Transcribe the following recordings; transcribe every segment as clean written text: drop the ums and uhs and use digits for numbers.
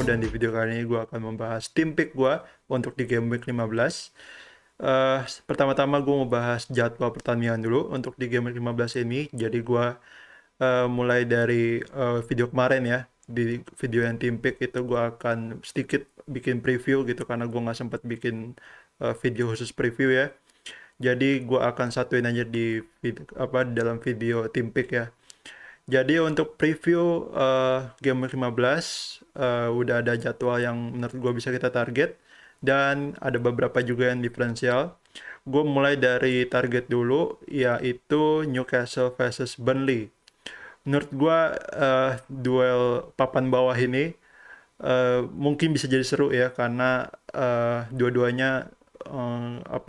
dan di video kali ini gue akan membahas tim pick gue untuk di game week 15. Pertama-tama gue mau bahas jadwal pertandingan dulu untuk di game week 15 ini. Jadi gue mulai dari video kemarin ya. Di video yang tim pick itu gue akan sedikit bikin preview gitu karena gue nggak sempat bikin video khusus preview ya. Jadi gue akan satuin aja di dalam video tim pick ya. Jadi untuk preview game week 15 udah ada jadwal yang menurut gue bisa kita target dan ada beberapa juga yang diferensial. Gue mulai dari target dulu yaitu Newcastle versus Burnley. Menurut gue duel papan bawah ini mungkin bisa jadi seru ya karena dua-duanya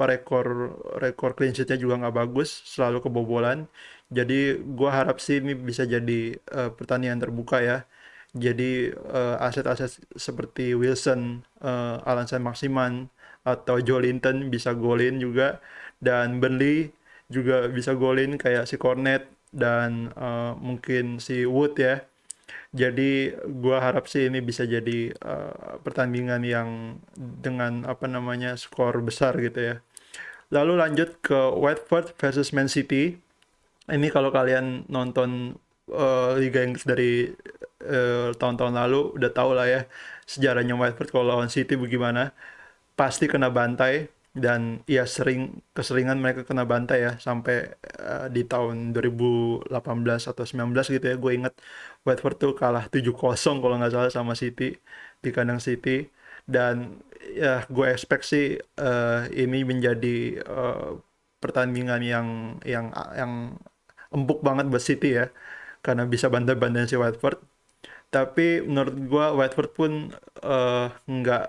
rekor rekor clean sheet-nya juga nggak bagus, selalu kebobolan. Jadi gua harap sih ini bisa jadi pertandingan terbuka ya. Jadi aset-aset seperti Wilson, Alan Saint-Maximin atau Joelinton bisa golin juga, dan Burnley juga bisa golin kayak si Cornet dan mungkin si Wood ya. Jadi gua harap sih ini bisa jadi pertandingan yang dengan skor besar gitu ya. Lalu lanjut ke Watford versus Man City. Ini kalau kalian nonton Liga Inggris dari tahun-tahun lalu udah tau lah ya sejarahnya Watford kalau lawan City bagaimana. Pasti kena bantai, dan ya keseringan mereka kena bantai ya sampai di tahun 2018 atau 19 gitu ya. Gue inget Watford tuh kalah 7-0 kalau nggak salah sama City di kandang City. Dan ya gue expect sih ini menjadi pertandingan yang empuk banget buat City ya, karena bisa bantai-bantai si Watford. Tapi menurut gua Watford pun nggak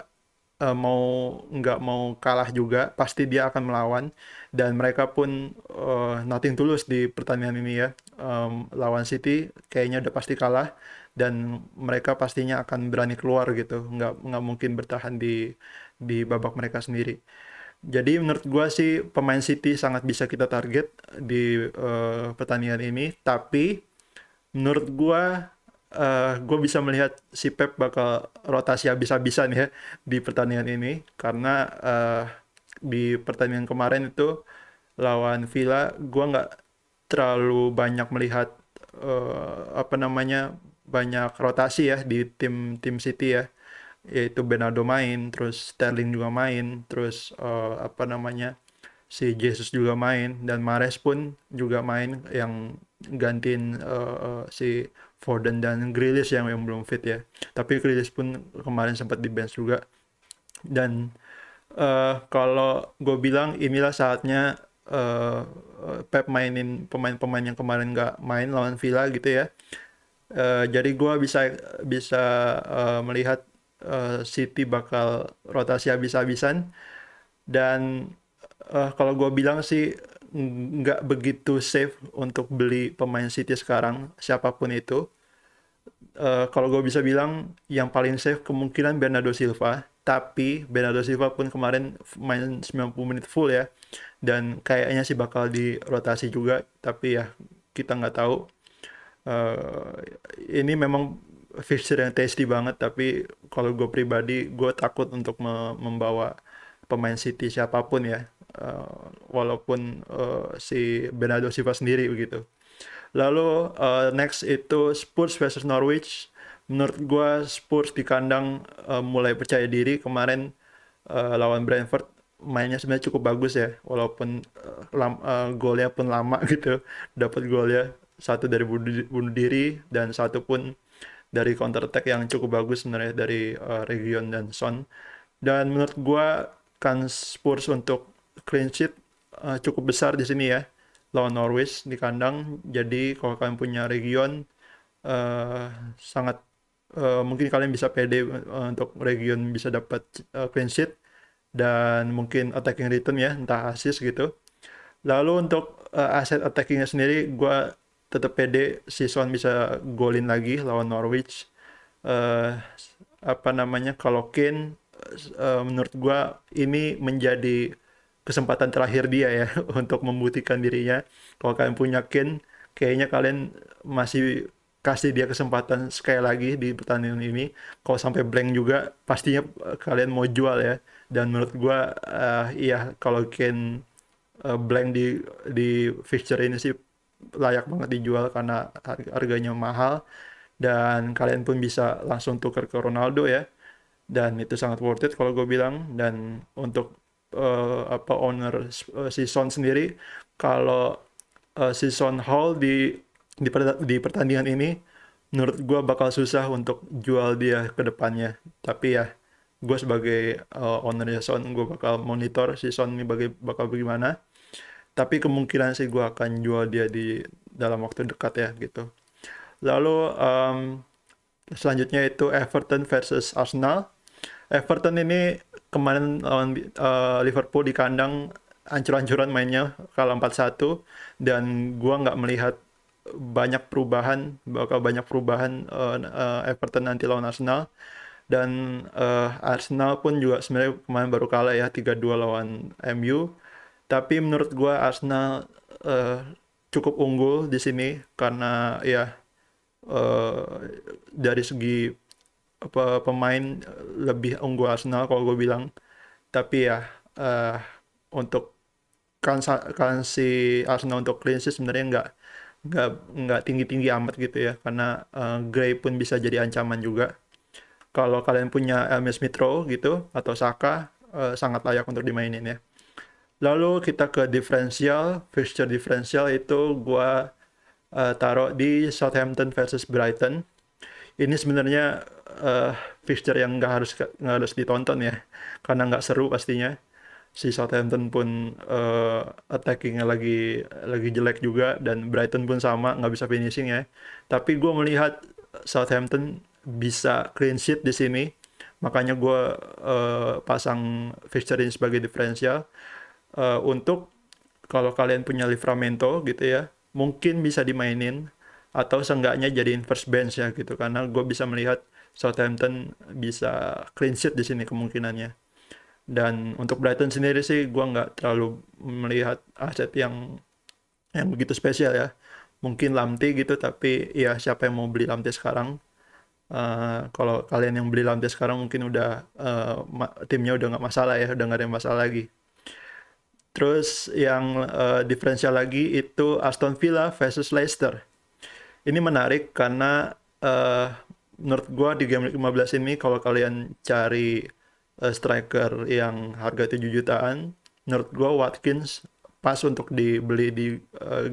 nggak mau kalah juga, pasti dia akan melawan. Dan mereka pun nothing tulus di pertandingan ini ya. Lawan City kayaknya udah pasti kalah, dan mereka pastinya akan berani keluar gitu, nggak mungkin bertahan di babak mereka sendiri. Jadi menurut gua sih pemain City sangat bisa kita target di pertandingan ini, tapi menurut gua bisa melihat si Pep bakal rotasi habis-habisan ya di pertandingan ini, karena di pertandingan kemarin itu lawan Villa gua nggak terlalu banyak melihat banyak rotasi ya di tim City ya, yaitu Bernardo main, terus Sterling juga main, terus si Jesus juga main, dan Mahrez pun juga main yang gantiin si Foden dan Grealish yang belum fit ya. Tapi Grealish pun kemarin sempat di bench juga. Dan kalau gue bilang inilah saatnya Pep mainin pemain-pemain yang kemarin nggak main lawan Villa gitu ya. Jadi gue bisa bisa melihat City bakal rotasi habis-habisan. Dan kalau gue bilang sih nggak begitu safe untuk beli pemain City sekarang, siapapun itu. Kalau gue bisa bilang yang paling safe kemungkinan Bernardo Silva, tapi Bernardo Silva pun kemarin main 90 menit full ya, dan kayaknya sih bakal dirotasi juga, tapi ya kita nggak tahu. Ini memang fixture yang tasty banget, tapi kalau gue pribadi gue takut untuk membawa pemain City siapapun ya. Walaupun si Bernardo Silva sendiri begitu. Lalu next itu Spurs versus Norwich. Menurut gue Spurs di kandang mulai percaya diri kemarin lawan Brentford, mainnya sebenarnya cukup bagus ya, walaupun golnya pun lama gitu. Dapat golnya satu dari bunuh diri dan satu pun dari counter attack yang cukup bagus sebenarnya dari Region dan Son. Dan menurut gua kan Spurs untuk clean sheet cukup besar di sini ya lawan Norwich di kandang. Jadi kalau kalian punya Region, eh, sangat mungkin kalian bisa pede untuk Region bisa dapat clean sheet dan mungkin attacking return ya, entah assist gitu. Lalu untuk aset attackingnya sendiri, gue tetap pede si Son bisa golin lagi lawan Norwich. eh Kalau Kane, menurut gue ini menjadi kesempatan terakhir dia ya untuk membuktikan dirinya. Kalau kalian punya Kane, kayaknya kalian masih kasih dia kesempatan sekali lagi di pertandingan ini. Kalau sampai blank juga pastinya kalian mau jual ya. Dan menurut gua iya kalau Kane blank di fixture ini sih layak banget dijual karena harganya mahal dan kalian pun bisa langsung tuker ke Ronaldo ya, dan itu sangat worth it kalau gue bilang. Dan untuk apa owner si Son sendiri, kalau si Son Hall di pertandingan ini menurut gue bakal susah untuk jual dia ke depannya. Tapi ya gue sebagai ownernya Son, gue bakal monitor si Son ini bakal bagaimana. Tapi kemungkinan sih gue akan jual dia di dalam waktu dekat ya gitu. Lalu selanjutnya itu Everton versus Arsenal. Everton ini kemarin lawan Liverpool di kandang ancur-ancuran mainnya, kalah 4-1, dan gua nggak melihat bakal banyak perubahan Everton nanti lawan Arsenal. Dan Arsenal pun juga sebenarnya kemarin baru kalah ya 3-2 lawan MU. Tapi menurut gua Arsenal eh, cukup unggul di sini karena ya dari segi apa pemain lebih unggul Arsenal kalau gue bilang. Tapi ya eh, untuk kan si Arsenal untuk clean sheet sebenarnya nggak nggak tinggi-tinggi amat gitu ya, karena Gray pun bisa jadi ancaman juga. Kalau kalian punya Emil Smith Rowe gitu atau Saka, sangat layak untuk dimainin ya. Lalu kita ke diferensial, fixture diferensial itu gua taruh di Southampton versus Brighton. Ini sebenarnya uh, fixture yang nggak harus ditonton ya, karena nggak seru pastinya. Si Southampton pun attackingnya lagi jelek juga, dan Brighton pun sama nggak bisa finishing ya. Tapi gue melihat Southampton bisa clean sheet di sini, makanya gue pasang fixture ini sebagai diferensial. Untuk kalau kalian punya Livramento gitu ya, mungkin bisa dimainin atau seenggaknya jadiin first bench ya gitu, karena gue bisa melihat Southampton bisa clean sheet di sini kemungkinannya. Dan untuk Brighton sendiri sih gue nggak terlalu melihat aset yang begitu spesial ya. Mungkin Lamptey gitu, tapi ya siapa yang mau beli Lamptey sekarang? Kalau kalian yang beli Lamptey sekarang mungkin udah timnya udah nggak masalah ya, udah nggak ada yang masalah lagi. Terus yang diferensial lagi itu Aston Villa versus Leicester. Ini menarik karena menurut gua di game week 15 ini kalau kalian cari striker yang harga 7 jutaan, menurut gua Watkins pas untuk dibeli di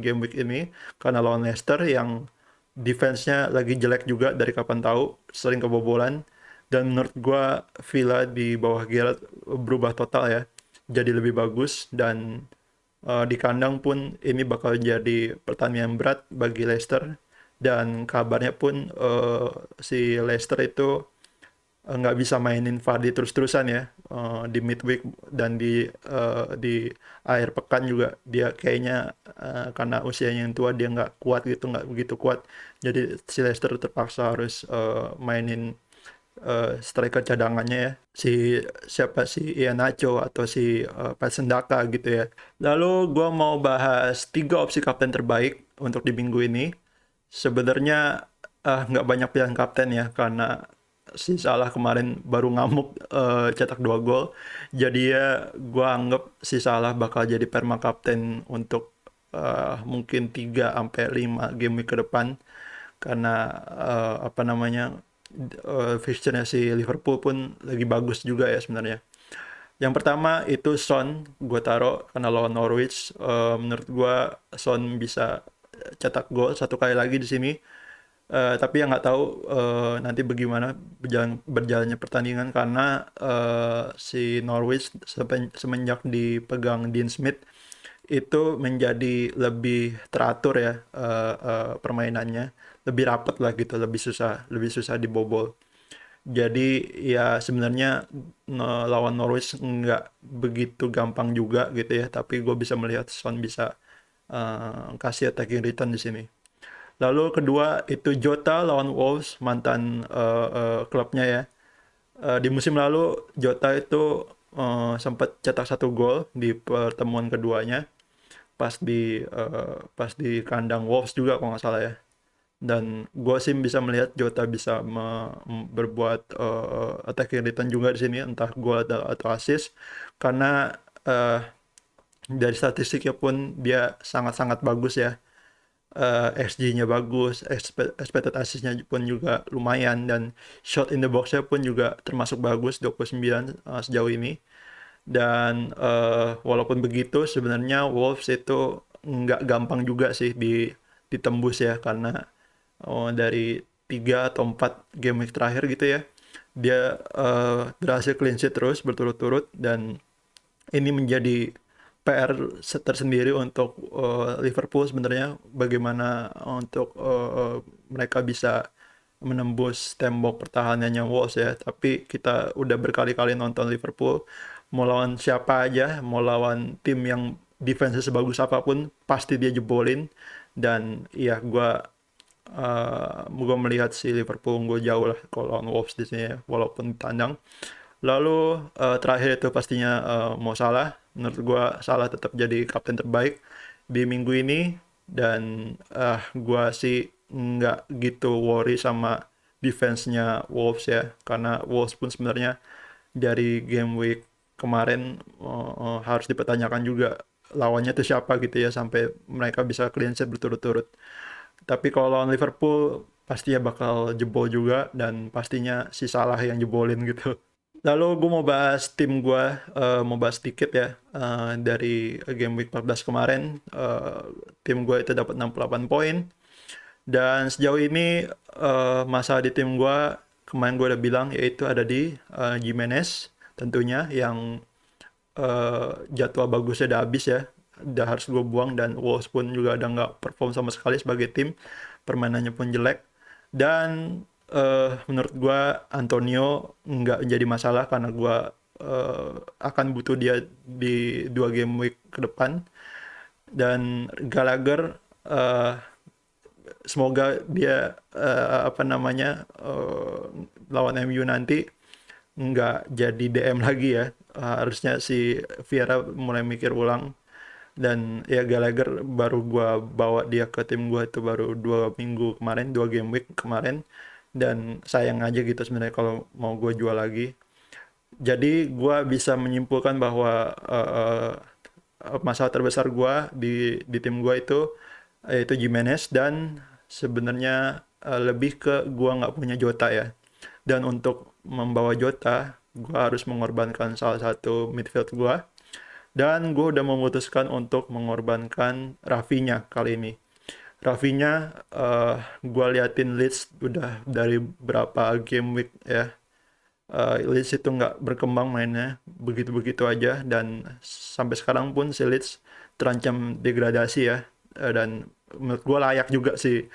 game week ini karena lawan Leicester yang defense-nya lagi jelek juga dari kapan tahu, sering kebobolan. Dan menurut gua Villa di bawah Gerrard berubah total ya, jadi lebih bagus. Dan di kandang pun ini bakal jadi pertandingan berat bagi Leicester. Dan kabarnya pun si Leicester itu nggak bisa mainin Vardy terus-terusan ya, di midweek dan di akhir pekan juga dia kayaknya karena usianya yang tua dia nggak kuat gitu, nggak begitu kuat. Jadi si Leicester terpaksa harus mainin striker cadangannya ya, siapa si Iheanacho atau si Patson Daka gitu ya. Lalu gue mau bahas 3 opsi kapten terbaik untuk di minggu ini. Sebenarnya nggak banyak pilihan kapten ya, karena si Salah kemarin baru ngamuk cetak 2 gol. Jadi ya gue anggap si Salah bakal jadi perma kapten untuk mungkin 3 sampai 5 game week ke depan. Karena apa namanya, fixture-nya si Liverpool pun lagi bagus juga ya sebenarnya. Yang pertama itu Son, gue taruh karena lawan Norwich. Menurut gue Son bisa cetak gol 1 kali lagi di sini. Tapi yang nggak tahu nanti bagaimana berjalannya pertandingan, karena si Norwich semenjak dipegang Dean Smith itu menjadi lebih teratur ya permainannya, lebih rapat lah gitu, lebih susah dibobol. Jadi ya sebenarnya lawan Norwich nggak begitu gampang juga gitu ya, tapi gue bisa melihat Son bisa kasih attacking return di sini. Lalu kedua itu Jota lawan Wolves, mantan klubnya ya. Di musim lalu Jota itu sempat cetak 1 gol di pertemuan keduanya pas di kandang Wolves juga kalau nggak salah ya. Dan gue sih bisa melihat Jota bisa berbuat attacking return juga di sini, entah gol atau assist, karena dari statistiknya pun dia sangat-sangat bagus ya. XG-nya bagus, expected assist-nya pun juga lumayan, dan shot in the box-nya pun juga termasuk bagus, 29 sejauh ini. Dan walaupun begitu sebenarnya Wolves itu nggak gampang juga sih ditembus ya, karena dari 3 atau 4 game week terakhir gitu ya, dia berhasil clean sheet terus berturut-turut, dan ini menjadi PR tersendiri untuk Liverpool sebenarnya, bagaimana untuk mereka bisa menembus tembok pertahanannya Wolves ya. Tapi kita udah berkali-kali nonton Liverpool, mau lawan siapa aja, mau lawan tim yang defense sebagus apapun, pasti dia jebolin. Dan iya, gue melihat si Liverpool gue jauh lah kalau lawan Wolves di sini ya, walaupun tandang. Lalu terakhir itu pastinya Mo Salah. Menurut gue Salah tetap jadi kapten terbaik di minggu ini, dan gue sih nggak gitu worry sama defense-nya Wolves ya, karena Wolves pun sebenarnya dari game week kemarin harus dipertanyakan juga lawannya tuh siapa gitu ya, sampai mereka bisa clean sheet berturut-turut. Tapi kalau lawan Liverpool pastinya bakal jebol juga, dan pastinya si Salah yang jebolin gitu. Lalu gue mau bahas tim gue, mau bahas dikit ya. Dari game week 14 kemarin, tim gue itu dapat 68 poin. Dan sejauh ini masalah di tim gue, kemarin gue udah bilang, yaitu ada di Jimenez tentunya, yang jadwal bagusnya udah habis ya. Udah harus gue buang, dan Wolves pun juga udah nggak perform sama sekali sebagai tim. Permainannya pun jelek. Dan menurut gue Antonio nggak jadi masalah, karena gue akan butuh dia di 2 game week ke depan. Dan Gallagher, semoga dia apa namanya, lawan MU nanti nggak jadi DM lagi ya. Harusnya si Vieira mulai mikir ulang. Dan ya Gallagher baru gua bawa dia ke tim gua itu baru 2 minggu kemarin, 2 game week kemarin, dan sayang aja gitu sebenarnya kalau mau gue jual lagi. Jadi gua bisa menyimpulkan bahwa masalah terbesar gua di tim gua itu yaitu Jimenez, dan sebenarnya lebih ke gua nggak punya Jota ya. Dan untuk membawa Jota, gua harus mengorbankan salah satu midfield gua, dan gue udah memutuskan untuk mengorbankan Rafinha kali ini. Rafinha, gue liatin Leeds udah dari berapa game week ya. Leeds itu nggak berkembang mainnya, begitu-begitu aja. Dan sampai sekarang pun si Leeds terancam degradasi ya. Dan menurut gue layak juga si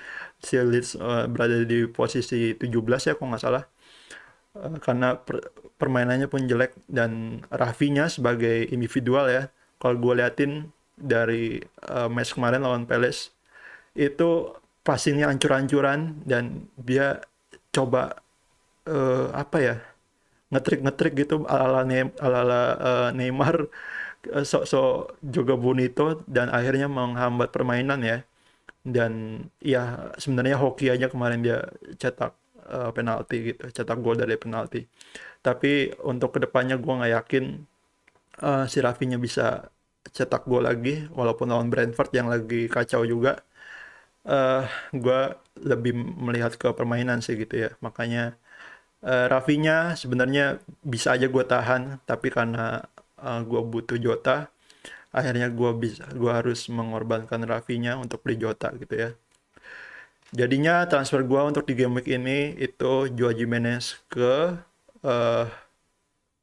Leeds berada di posisi 17 ya kalau nggak salah. Karena permainannya pun jelek, dan Rafinha sebagai individual ya, kalau gue liatin dari match kemarin lawan Palace itu passingnya ancur-ancuran, dan dia coba apa ya, ngetrik-ngetrik gitu ala Neymar, sok-sok juga bonito, dan akhirnya menghambat permainan ya. Dan ya sebenarnya hoki aja kemarin dia cetak penalti gitu, cetak gol dari penalti. Tapi untuk kedepannya gue nggak yakin si Rafinya bisa cetak gol lagi, walaupun lawan Brentford yang lagi kacau juga. Gue lebih melihat ke permainan sih gitu ya. Makanya Rafinya sebenarnya bisa aja gue tahan, tapi karena gue butuh Jota, akhirnya gue harus mengorbankan Rafinya untuk beli Jota gitu ya. Jadinya transfer gue untuk di game week ini itu jual Jimenez ke eh,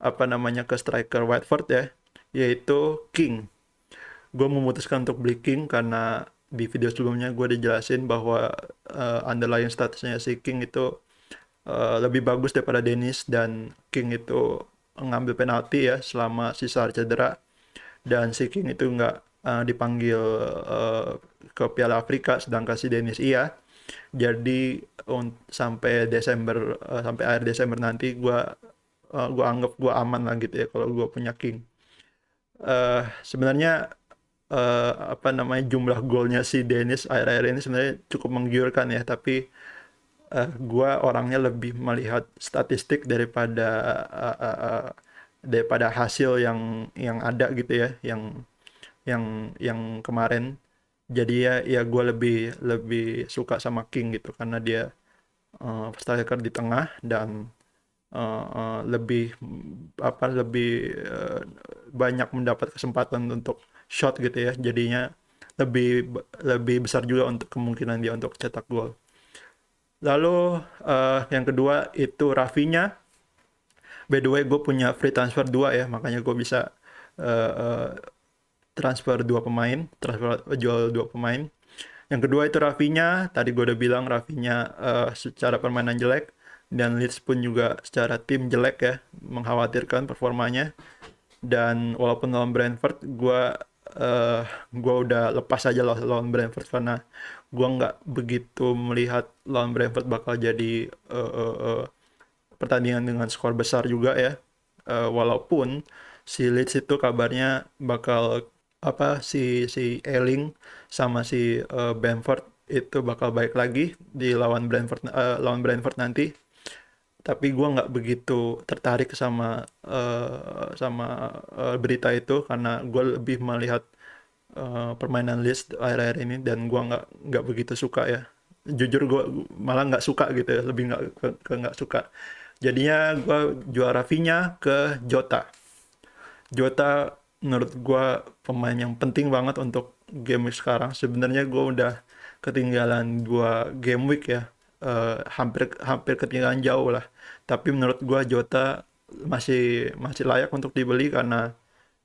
apa namanya, ke striker Watford ya, yaitu King. Gue memutuskan untuk beli King karena di video sebelumnya gue dijelasin bahwa underlying statusnya si King itu lebih bagus daripada Dennis, dan King itu ngambil penalti ya selama sisa cedera, dan si King itu nggak dipanggil ke Piala Afrika, sedangkan si Dennis iya. Jadi sampai akhir Desember nanti gua anggap gua aman lah gitu ya kalau gua punya King. Sebenarnya apa namanya, jumlah golnya si Dennis akhir-akhir ini sebenarnya cukup menggiurkan ya, tapi gua orangnya lebih melihat statistik daripada hasil yang ada gitu ya, yang kemarin. Jadi ya gue lebih lebih suka sama King gitu karena dia striker di tengah dan lebih lebih banyak mendapat kesempatan untuk shot gitu ya, jadinya lebih lebih besar juga untuk kemungkinan dia untuk cetak gol. Lalu yang kedua itu Rafinha. By the way, gue punya free transfer 2 ya, makanya gue bisa uh, uh, transfer jual 2 pemain. Yang kedua itu Rafinha. Tadi gue udah bilang Rafinha secara permainan jelek, dan Leeds pun juga secara tim jelek ya, mengkhawatirkan performanya. Dan walaupun lawan Brentford, uh, gue udah lepas aja lawan Brentford karena gue nggak begitu melihat lawan Brentford bakal jadi pertandingan dengan skor besar juga ya. Walaupun si Leeds itu kabarnya bakal si Ealing sama si Bamford itu bakal baik lagi di lawan Brentford nanti. Tapi gue nggak begitu tertarik sama berita itu karena gue lebih melihat permainan Leeds akhir-akhir ini, dan gue nggak begitu suka ya. Jujur gue malah nggak suka gitu ya, lebih nggak suka. Jadinya gue jual Rafinha ke Jota. Jota menurut gue pemain yang penting banget untuk game week sekarang. Sebenarnya gue udah ketinggalan 2 game week ya. Hampir hampir ketinggalan jauh lah. Tapi menurut gue Jota masih masih layak untuk dibeli karena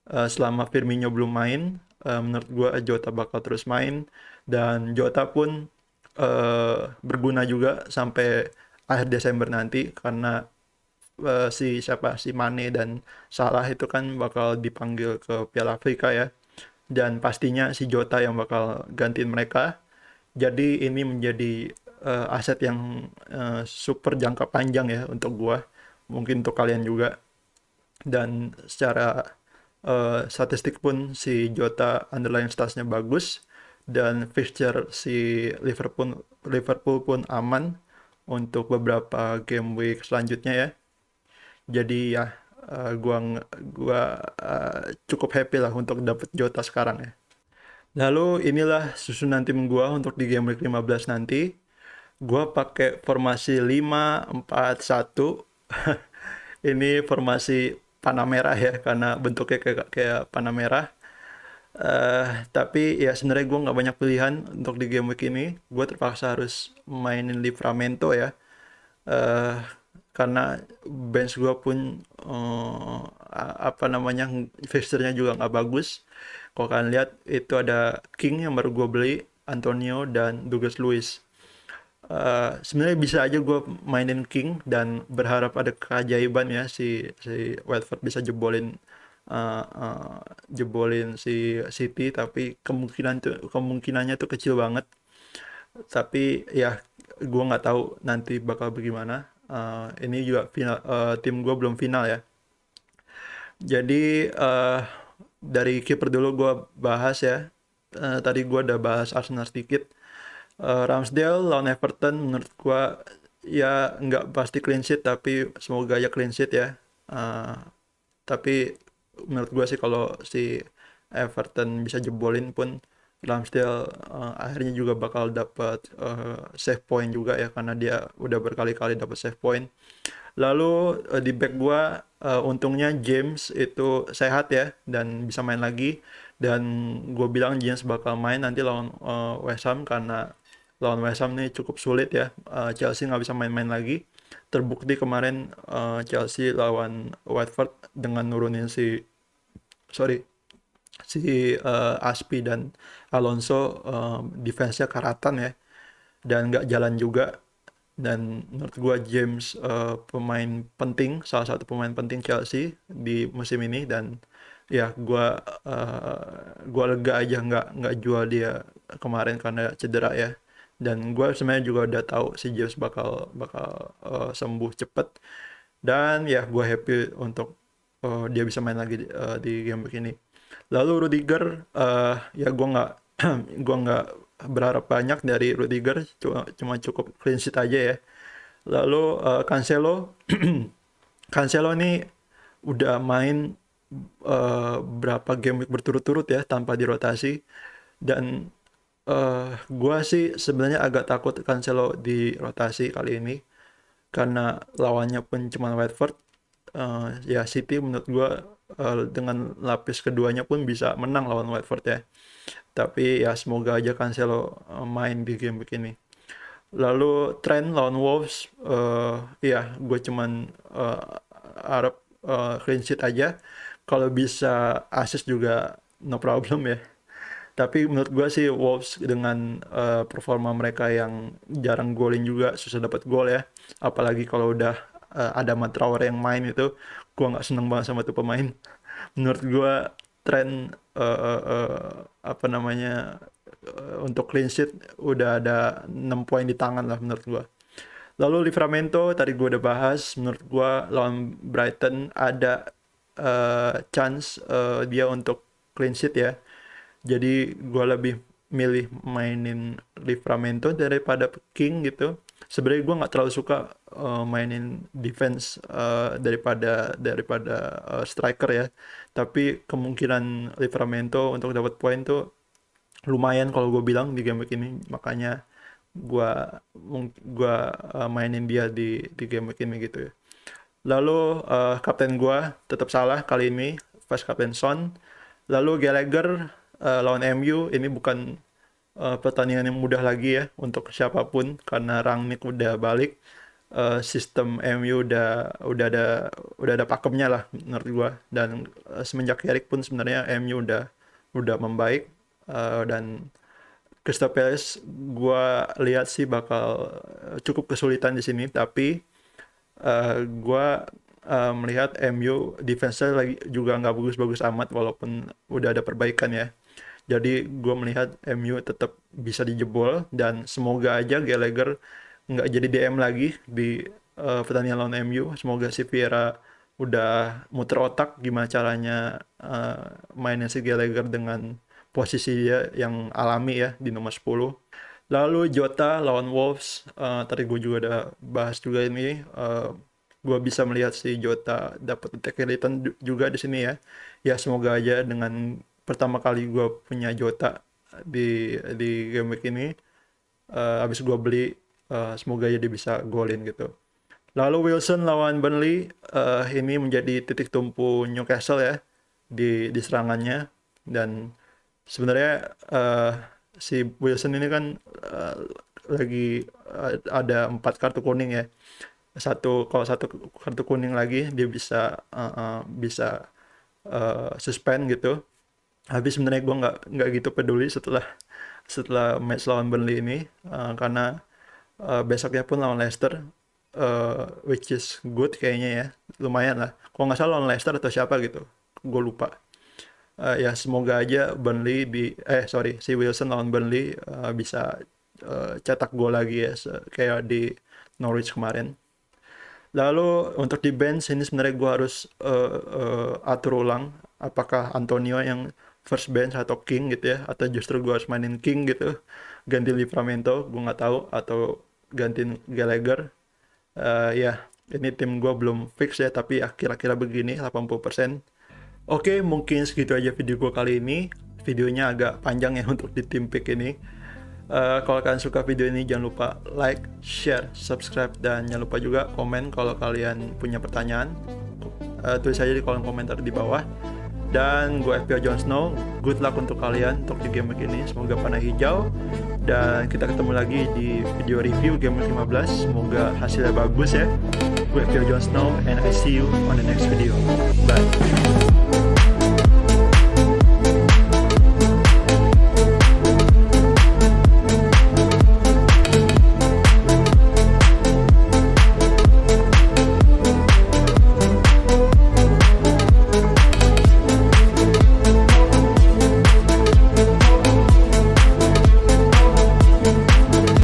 selama Firmino belum main, menurut gue Jota bakal terus main, dan Jota pun berguna juga sampai akhir Desember nanti karena si Mane dan Salah itu kan bakal dipanggil ke Piala Afrika ya, dan pastinya si Jota yang bakal gantiin mereka. Jadi ini menjadi aset yang super jangka panjang ya untuk gua, mungkin untuk kalian juga. Dan secara statistik pun si Jota underlying statsnya bagus, dan fixture si Liverpool pun aman untuk beberapa game week selanjutnya ya. Jadi ya cukup happy lah untuk dapet Jota sekarang ya. Lalu inilah susunan tim gua untuk di game week 15 nanti. Gua pakai formasi 5-4-1. Ini formasi panah merah ya karena bentuknya kayak kayak panah merah. Tapi ya sebenarnya gue nggak banyak pilihan untuk di game week ini. Gue terpaksa harus mainin Livramento ya. eh karena bench gue pun apa namanya, fixture-nya juga nggak bagus. Kalau kalian lihat itu ada King yang baru gue beli, Antonio dan Douglas Luiz. Sebenarnya bisa aja gue mainin King dan berharap ada keajaiban ya, si Watford bisa jebolin si City, tapi kemungkinannya tuh kecil banget. Tapi ya gue nggak tahu nanti bakal bagaimana. Ini juga final, tim gue belum final ya. Jadi dari kiper dulu gue bahas ya. Tadi gue udah bahas Arsenal sedikit. Ramsdale lawan Everton menurut gue ya nggak pasti clean sheet, tapi semoga aja clean sheet ya. Tapi menurut gue sih kalau si Everton bisa jebolin pun, Ramsdale akhirnya juga bakal dapat save point juga ya karena dia udah berkali-kali dapat save point. Lalu di back gua untungnya James itu sehat ya dan bisa main lagi, dan gue bilang James bakal main nanti lawan West Ham karena lawan West Ham nih cukup sulit ya. Chelsea nggak bisa main-main lagi. Terbukti kemarin Chelsea lawan Watford dengan nurunin sorry si Aspi dan Alonso, defense-nya karatan ya, dan nggak jalan juga. Dan menurut gua James salah satu pemain penting Chelsea di musim ini, dan ya gua lega aja nggak jual dia kemarin karena cedera ya. Dan gua sebenarnya juga udah tahu si James bakal bakal sembuh cepet, dan ya gua happy untuk dia bisa main lagi di game begini. Lalu Rudiger, ya gue nggak gua nggak berharap banyak dari Rudiger, cuma cukup clean sheet aja ya. Lalu Cancelo, Cancelo ini udah main berapa game week berturut-turut ya tanpa dirotasi, dan gua sih sebenarnya agak takut Cancelo dirotasi kali ini karena lawannya pun cuma Watford. Ya City menurut gua dengan lapis keduanya pun bisa menang lawan Watford ya. Tapi ya semoga aja Cancelo main di game week ini. Lalu Trent lawan Wolves, ya gue cuman harap clean sheet aja. Kalau bisa assist juga no problem ya. Tapi menurut gue sih Wolves dengan performa mereka yang jarang golin juga susah dapat gol ya. Apalagi kalau udah ada Traore yang main itu, gue nggak seneng banget sama tuh pemain. Menurut gue tren apa namanya untuk clean sheet udah ada 6 poin di tangan lah menurut gue. Lalu Livramento tadi gue udah bahas, menurut gue lawan Brighton ada chance dia untuk clean sheet ya. Jadi gue lebih milih mainin Livramento daripada King gitu. Sebenarnya gue nggak terlalu suka mainin defense daripada striker ya. Tapi kemungkinan Livramento untuk dapat poin tuh lumayan kalau gue bilang di game week ini. Makanya gue mainin dia di game week ini gitu ya. Lalu kapten gue tetap salah kali ini, vice kapten Son. Lalu Gallagher lawan MU, ini bukan pertandingan yang mudah lagi ya untuk siapapun karena Rangnick udah balik. Sistem MU udah ada pakemnya lah menurut gua, dan semenjak Carrick pun sebenarnya MU udah membaik, dan Crystal Palace gua lihat sih bakal cukup kesulitan di sini, tapi gua melihat MU defense-nya lagi juga nggak bagus-bagus amat walaupun udah ada perbaikan ya. Jadi gue melihat MU tetap bisa dijebol, dan semoga aja Gallagher nggak jadi DM lagi di pertandingan lawan MU. Semoga si Vieira udah muter otak gimana caranya mainin si Gallagher dengan posisi dia yang alami ya di nomor 10. Lalu Jota lawan Wolves, tadi gue juga udah bahas juga ini. Gue bisa melihat si Jota dapat attack return juga di sini ya. Ya semoga aja dengan pertama kali gue punya Jota di game week ini, habis gue beli, semoga aja dia bisa golin gitu. Lalu Wilson lawan Burnley, ini menjadi titik tumpu Newcastle ya di serangannya, dan sebenarnya si Wilson ini kan lagi ada 4 kartu kuning ya. Kalau satu kartu kuning lagi dia bisa suspend gitu. Habis sebenarnya gue nggak gitu peduli setelah match lawan Burnley ini, karena besoknya pun lawan Leicester, which is good kayaknya ya, lumayan lah. Kalau nggak salah lawan Leicester atau siapa gitu, gue lupa. Ya semoga aja si Wilson lawan Burnley bisa cetak gol lagi ya, kayak di Norwich kemarin. Lalu untuk di bench ini sebenarnya gue harus atur ulang apakah Antonio yang first bench atau King gitu ya, atau justru gue harus mainin King gitu ganti Livramento, gue nggak tahu, atau gantiin Gallagher. Ya ini tim gue belum fix ya, tapi ya kira-kira begini 80%. Oke, mungkin segitu aja video gue kali ini. Videonya agak panjang ya untuk di team pick ini. Kalau kalian suka video ini jangan lupa like, share, subscribe, dan jangan lupa juga komen kalau kalian punya pertanyaan. Tulis aja di kolom komentar di bawah. Dan gue FPO Jon Snow, good luck untuk kalian untuk di game week ini, semoga panah hijau. Dan kita ketemu lagi di video review game week 15, semoga hasilnya bagus ya. Gue FPO Jon Snow, and I see you on the next video. Bye.